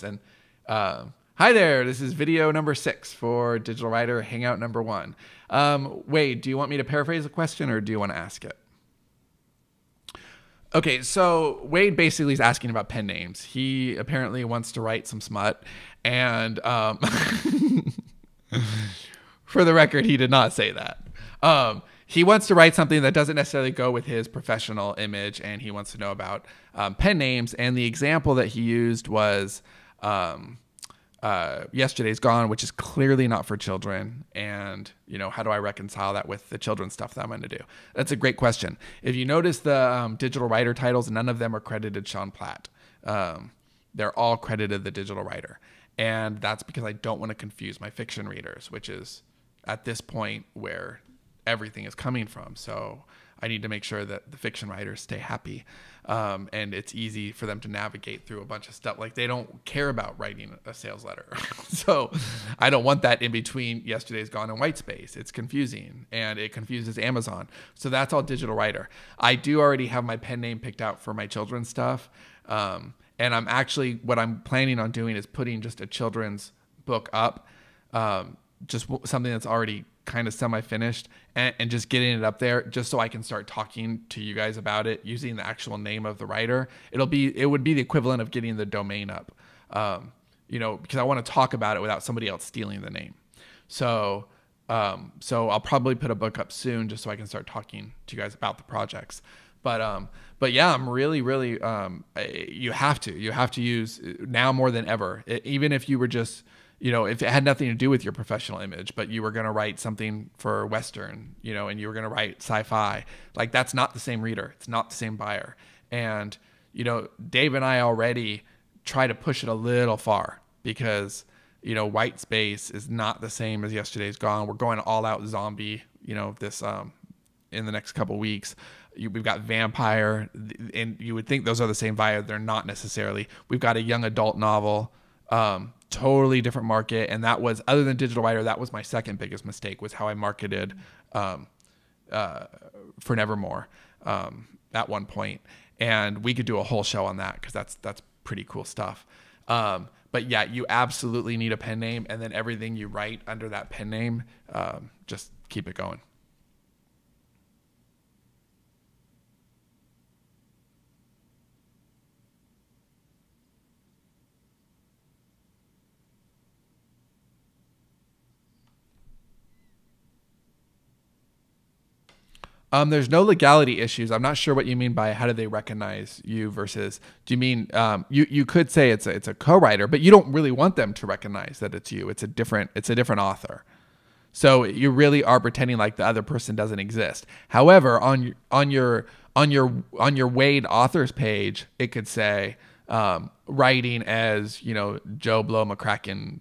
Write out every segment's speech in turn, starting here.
listen. Hi there. This is video number 6 for Digital Writer Hangout number 1. Wade, do you want me to paraphrase the question or do you want to ask it? Okay, so Wade basically is asking about pen names. He apparently wants to write some smut, and for the record, he did not say that. He wants to write something that doesn't necessarily go with his professional image, and he wants to know about pen names. And the example that he used was Yesterday's Gone, which is clearly not for children. And, how do I reconcile that with the children's stuff that I'm going to do? That's a great question. If you notice the digital writer titles, none of them are credited Sean Platt. They're all credited the digital writer. And that's because I don't want to confuse my fiction readers, which is at this point where everything is coming from. So I need to make sure that the fiction writers stay happy. And it's easy for them to navigate through a bunch of stuff. Like, they don't care about writing a sales letter. So I don't want that in between Yesterday's Gone and White Space. It's confusing, and it confuses Amazon. So that's all digital writer. I do already have my pen name picked out for my children's stuff. And what I'm planning on doing is putting just a children's book up, just something that's already kind of semi-finished, and just getting it up there just so I can start talking to you guys about it using the actual name of the writer. It would be the equivalent of getting the domain up, because I want to talk about it without somebody else stealing the name. So I'll probably put a book up soon just so I can start talking to you guys about the projects. But yeah, I'm really, you have to use now more than ever. Even if you were just, if it had nothing to do with your professional image, but you were going to write something for Western, and you were going to write sci-fi, like, that's not the same reader. It's not the same buyer. And, Dave and I already try to push it a little far because, White Space is not the same as Yesterday's Gone. We're going all out zombie, this, in the next couple weeks. We've got vampire, and you would think those are the same buyer. They're not necessarily. We've got a young adult novel, totally different market. And that was, other than digital writer, that was my second biggest mistake, was how I marketed for Nevermore at one point. And we could do a whole show on that because that's pretty cool stuff. But yeah, you absolutely need a pen name, and then everything you write under that pen name, just keep it going. There's no legality issues. I'm not sure what you mean by how do they recognize you versus, do you mean, you could say it's a co-writer, but you don't really want them to recognize that it's you. It's a different author. So you really are pretending like the other person doesn't exist. However, on your Wade authors page, it could say, writing as, Joe Blow McCracken,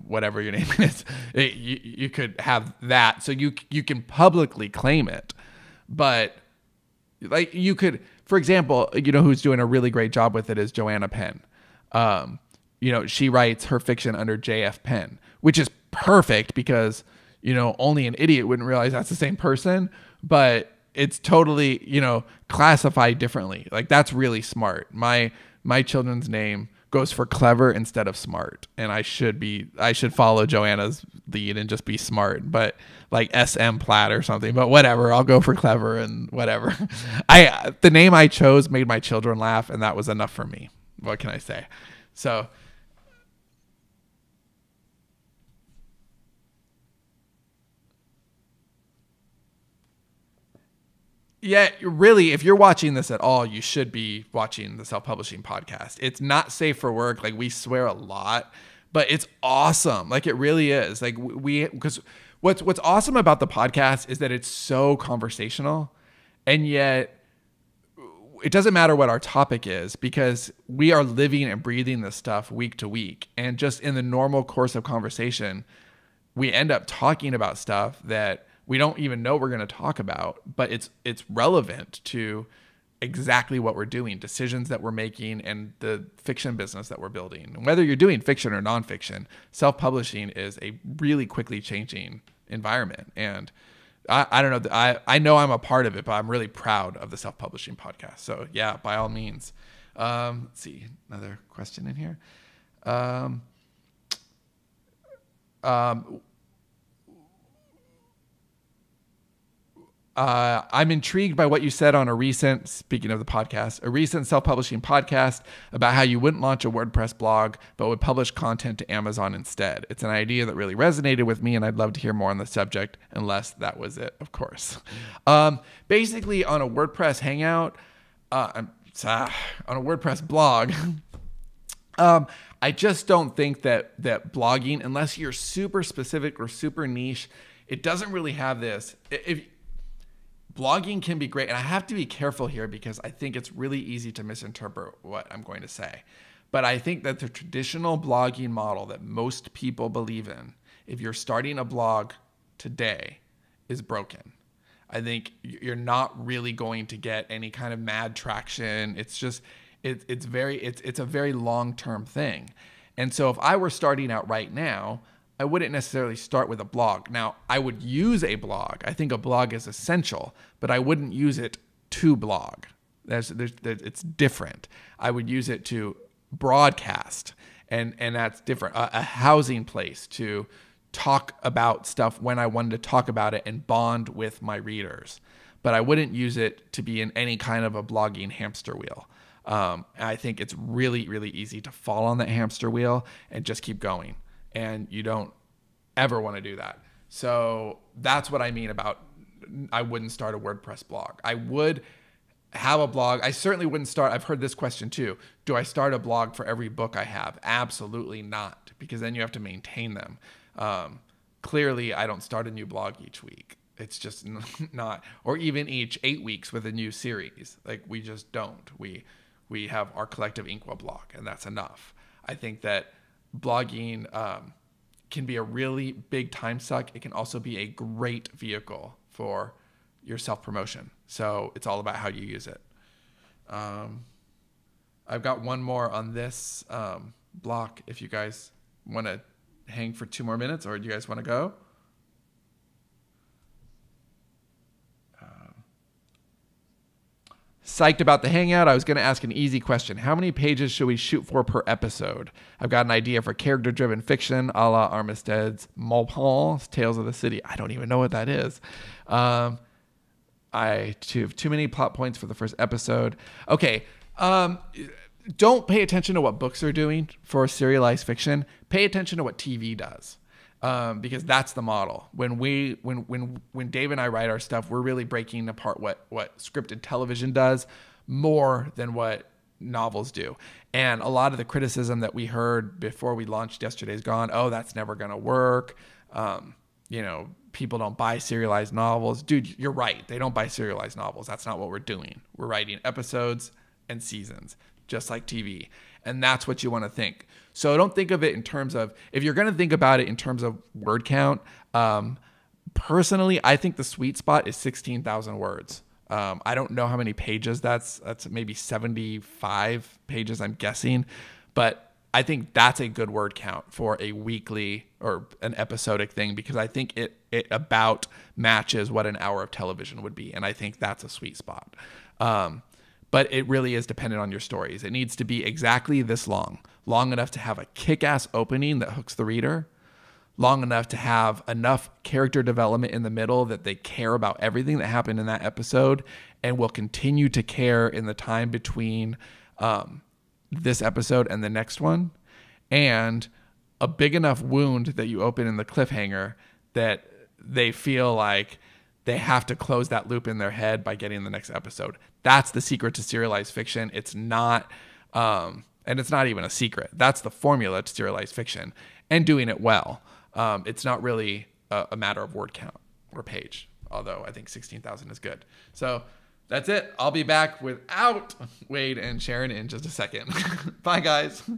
whatever your name is. You could have that. So you can publicly claim it. But like, you could, for example, who's doing a really great job with it is Joanna Penn. She writes her fiction under JF Penn, which is perfect because, only an idiot wouldn't realize that's the same person, but it's totally, classified differently. Like, that's really smart. My children's name goes for clever instead of smart, and I should follow Joanna's lead and just be smart, but like SM Platt or something. But whatever, I'll go for clever and whatever. The name I chose made my children laugh, and that was enough for me. What can I say? So yeah, really, if you're watching this at all, you should be watching the Self-Publishing Podcast. It's not safe for work. Like, we swear a lot, but it's awesome. Like, it really is. Like, because what's awesome about the podcast is that it's so conversational, and yet it doesn't matter what our topic is because we are living and breathing this stuff week to week. And just in the normal course of conversation, we end up talking about stuff that we don't even know we're going to talk about, but it's relevant to exactly what we're doing, decisions that we're making, and the fiction business that we're building. Whether you're doing fiction or nonfiction, self-publishing is a really quickly changing environment. And I don't know, I know I'm a part of it, but I'm really proud of the Self-Publishing Podcast. So yeah, by all means. Let's see, another question in here. Um, um, I'm intrigued by what you said on speaking of the podcast, a recent self-publishing podcast about how you wouldn't launch a WordPress blog, but would publish content to Amazon instead. It's an idea that really resonated with me, and I'd love to hear more on the subject, unless that was it, of course. Basically, on a WordPress hangout, on a WordPress blog, I just don't think that blogging, unless you're super specific or super niche, it doesn't really have this. Blogging can be great, and I have to be careful here because I think it's really easy to misinterpret what I'm going to say. But I think that the traditional blogging model that most people believe in, if you're starting a blog today, is broken. I think you're not really going to get any kind of mad traction. It's just it's a very long-term thing. And so if I were starting out right now, I wouldn't necessarily start with a blog. Now, I would use a blog. I think a blog is essential, but I wouldn't use it to blog. It's different. I would use it to broadcast, and that's different. A housing place to talk about stuff when I wanted to talk about it and bond with my readers. But I wouldn't use it to be in any kind of a blogging hamster wheel. I think it's really, really easy to fall on that hamster wheel and just keep going. And you don't ever want to do that. So that's what I mean about I wouldn't start a WordPress blog. I would have a blog. I certainly wouldn't start. I've heard this question too. Do I start a blog for every book I have? Absolutely not, because then you have to maintain them. Clearly, I don't start a new blog each week. It's just not, or even each 8 weeks with a new series. Like, we just don't. We have our collective Inkwell blog, and that's enough. I think that blogging can be a really big time suck. It can also be a great vehicle for your self-promotion. So it's all about how you use it. I've got one more on this block if you guys want to hang for 2 more minutes, or do you guys want to go? Psyched about the hangout. I was going to ask an easy question. How many pages should we shoot for per episode? I've got an idea for character-driven fiction, a la Armistead's Maupin's Tales of the City. I don't even know what that is. I have too many plot points for the first episode. Okay. Don't pay attention to what books are doing for serialized fiction. Pay attention to what TV does. Because that's the model. When Dave and I write our stuff, we're really breaking apart what scripted television does more than what novels do. And a lot of the criticism that we heard before we launched Yesterday's Gone, oh, that's never going to work. People don't buy serialized novels. Dude, you're right. They don't buy serialized novels. That's not what we're doing. We're writing episodes and seasons, just like TV. And that's what you want to think. So don't think of it in terms of, if you're going to think about it in terms of word count, personally, I think the sweet spot is 16,000 words. I don't know how many pages that's maybe 75 pages, I'm guessing. But I think that's a good word count for a weekly or an episodic thing, because I think it about matches what an hour of television would be. And I think that's a sweet spot. But it really is dependent on your stories. It needs to be exactly this long enough to have a kick-ass opening that hooks the reader, long enough to have enough character development in the middle that they care about everything that happened in that episode and will continue to care in the time between this episode and the next one, and a big enough wound that you open in the cliffhanger that they feel like they have to close that loop in their head by getting the next episode. That's the secret to serialized fiction. It's not, and it's not even a secret. That's the formula to serialized fiction, and doing it well. It's not really a matter of word count or page, although I think 16,000 is good. So that's it. I'll be back without Wade and Sharon in just a second. Bye, guys.